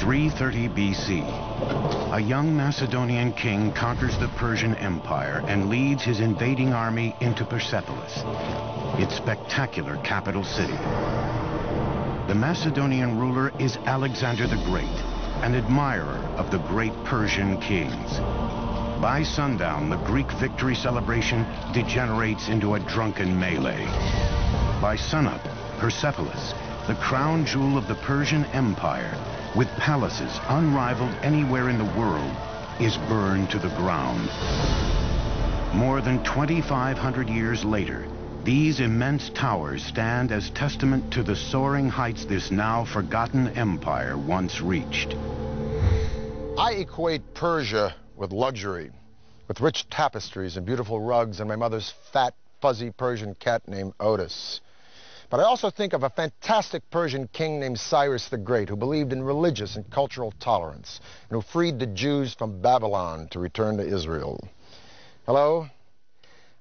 330 BC, a young Macedonian king conquers the Persian Empire and leads his invading army into Persepolis, its spectacular capital city. The Macedonian ruler is Alexander the Great, an admirer of the great Persian kings. By sundown, the Greek victory celebration degenerates into a drunken melee. By sunup, Persepolis, the crown jewel of the Persian Empire, with palaces unrivaled anywhere in the world, is burned to the ground. More than 2,500 years later, these immense towers stand as testament to the soaring heights this now forgotten empire once reached. I equate Persia with luxury, with rich tapestries and beautiful rugs and my mother's fat, fuzzy Persian cat named Otis. But I also think of a fantastic Persian king named Cyrus the Great, who believed in religious and cultural tolerance, and who freed the Jews from Babylon to return to Israel. Hello,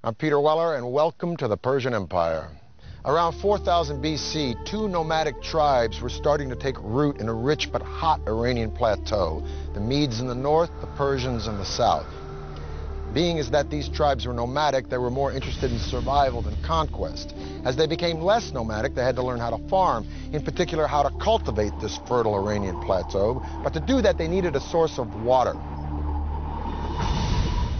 I'm Peter Weller, and welcome to the Persian Empire. Around 4000 BC, two nomadic tribes were starting to take root in a rich but hot Iranian plateau, the Medes in the north, the Persians in the south. Being as that these tribes were nomadic, they were more interested in survival than conquest. As they became less nomadic, they had to learn how to farm, in particular how to cultivate this fertile Iranian plateau. But to do that, they needed a source of water.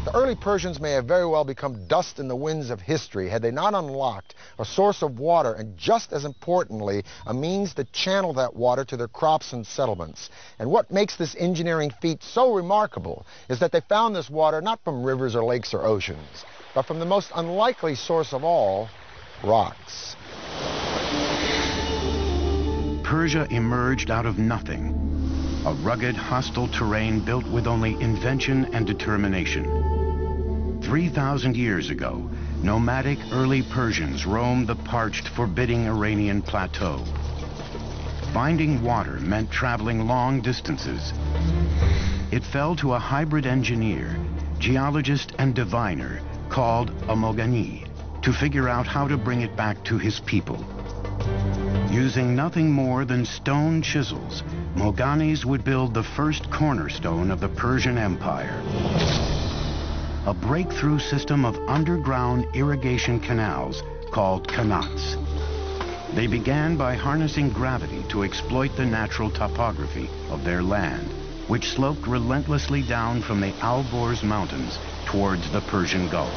The early Persians may have very well become dust in the winds of history had they not unlocked a source of water and, just as importantly, a means to channel that water to their crops and settlements. And what makes this engineering feat so remarkable is that they found this water not from rivers or lakes or oceans, but from the most unlikely source of all, rocks. Persia emerged out of nothing, a rugged, hostile terrain built with only invention and determination. 3,000 years ago, nomadic early Persians roamed the parched, forbidding Iranian plateau. Finding water meant traveling long distances. It fell to a hybrid engineer, geologist and diviner called a Mogani to figure out how to bring it back to his people. Using nothing more than stone chisels, Moganis would build the first cornerstone of the Persian Empire. A breakthrough system of underground irrigation canals called qanats. They began by harnessing gravity to exploit the natural topography of their land, which sloped relentlessly down from the Alborz Mountains towards the Persian Gulf.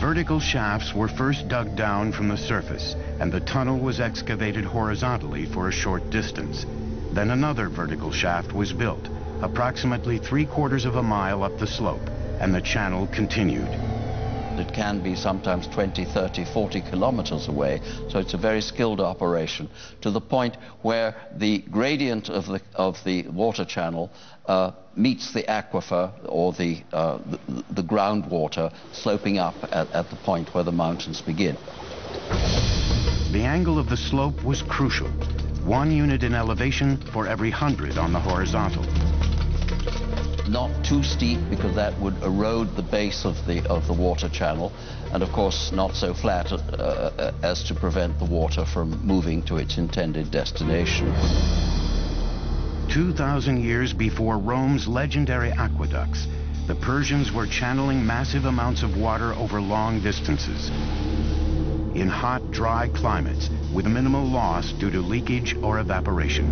Vertical shafts were first dug down from the surface, and the tunnel was excavated horizontally for a short distance. Then another vertical shaft was built, approximately 3/4 of a mile up the slope, and the channel continued. It can be sometimes 20, 30, 40 kilometers away, so it's a very skilled operation, to the point where the gradient of the water channel meets the aquifer, or the groundwater, sloping up at the point where the mountains begin. The angle of the slope was crucial. 1 unit in elevation for every 100 on the horizontal. Not too steep, because that would erode the base of the water channel, and of course not so flat as to prevent the water from moving to its intended destination. 2,000 years before Rome's legendary aqueducts, the Persians were channeling massive amounts of water over long distances. In hot, dry climates, with minimal loss due to leakage or evaporation.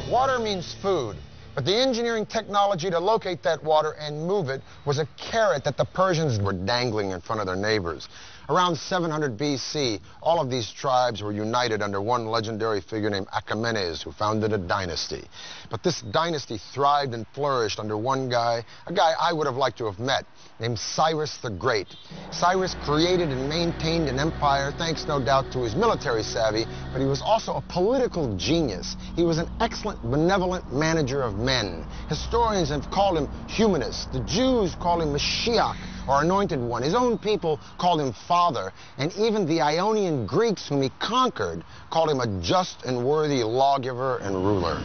Water means food. But the engineering technology to locate that water and move it was a carrot that the Persians were dangling in front of their neighbors. Around 700 BC, all of these tribes were united under one legendary figure named Achaemenes, who founded a dynasty. But this dynasty thrived and flourished under one guy, a guy I would have liked to have met, named Cyrus the Great. Cyrus created and maintained an empire thanks, no doubt, to his military savvy, but he was also a political genius. He was an excellent, benevolent manager of men. Historians have called him humanist. The Jews call him Mashiach, or Anointed One. His own people called him Father, and even the Ionian Greeks, whom he conquered, called him a just and worthy lawgiver and ruler.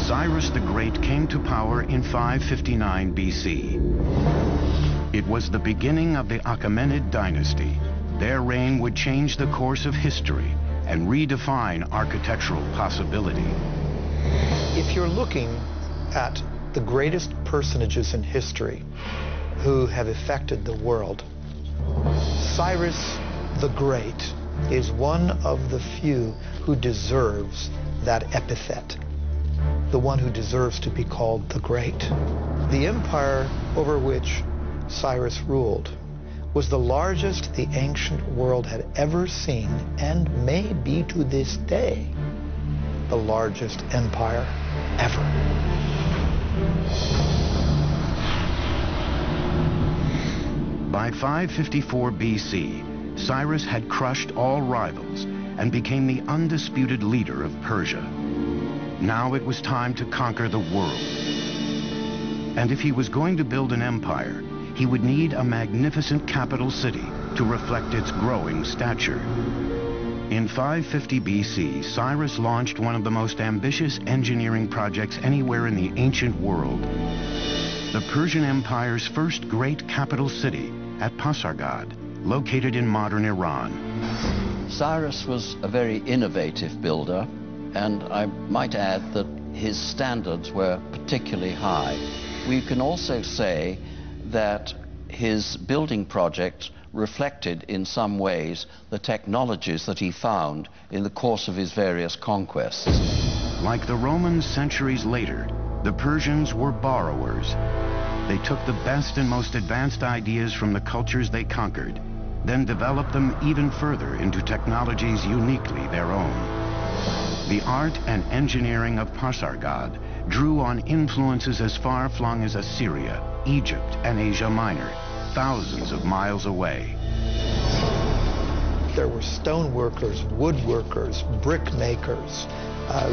Cyrus the Great came to power in 559 BC. It was the beginning of the Achaemenid dynasty. Their reign would change the course of history and redefine architectural possibility. If you're looking at the greatest personages in history who have affected the world, Cyrus the Great is one of the few who deserves that epithet, the one who deserves to be called the Great. The empire over which Cyrus ruled was the largest the ancient world had ever seen, and may be to this day the largest empire ever. By 554 BC, Cyrus had crushed all rivals and became the undisputed leader of Persia. Now it was time to conquer the world. And if he was going to build an empire, he would need a magnificent capital city to reflect its growing stature. In 550 BC, Cyrus launched one of the most ambitious engineering projects anywhere in the ancient world. The Persian Empire's first great capital city at Pasargad, located in modern Iran. Cyrus was a very innovative builder, and I might add that his standards were particularly high. We can also say that his building project reflected in some ways the technologies that he found in the course of his various conquests. Like the Romans centuries later, the Persians were borrowers. They took the best and most advanced ideas from the cultures they conquered, then developed them even further into technologies uniquely their own. The art and engineering of Pasargad drew on influences as far-flung as Assyria, Egypt, and Asia Minor, thousands of miles away. There were stone workers, woodworkers, brick makers,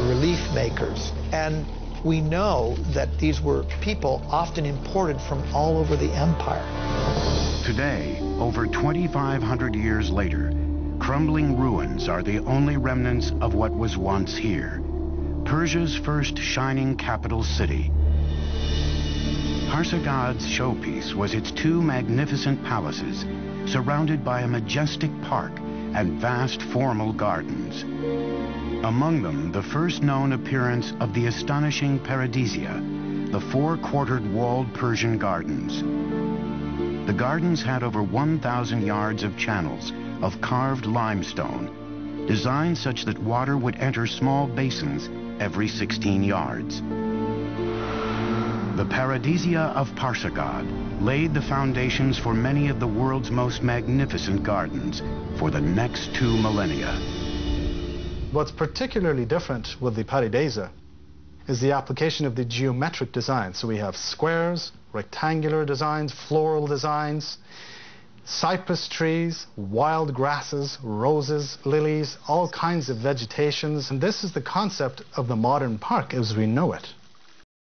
relief makers, and we know that these were people often imported from all over the empire. Today, over 2,500 years later, crumbling ruins are the only remnants of what was once here, Persia's first shining capital city. Pasargad's showpiece was its two magnificent palaces, surrounded by a majestic park and vast formal gardens. Among them, the first known appearance of the astonishing Paradisia, the four-quartered walled Persian gardens. The gardens had over 1,000 yards of channels of carved limestone, designed such that water would enter small basins every 16 yards. The Paradisia of Pasargad laid the foundations for many of the world's most magnificent gardens for the next 2 millennia. What's particularly different with the Paradisia is the application of the geometric design. So we have squares, rectangular designs, floral designs, cypress trees, wild grasses, roses, lilies, all kinds of vegetations. And this is the concept of the modern park as we know it.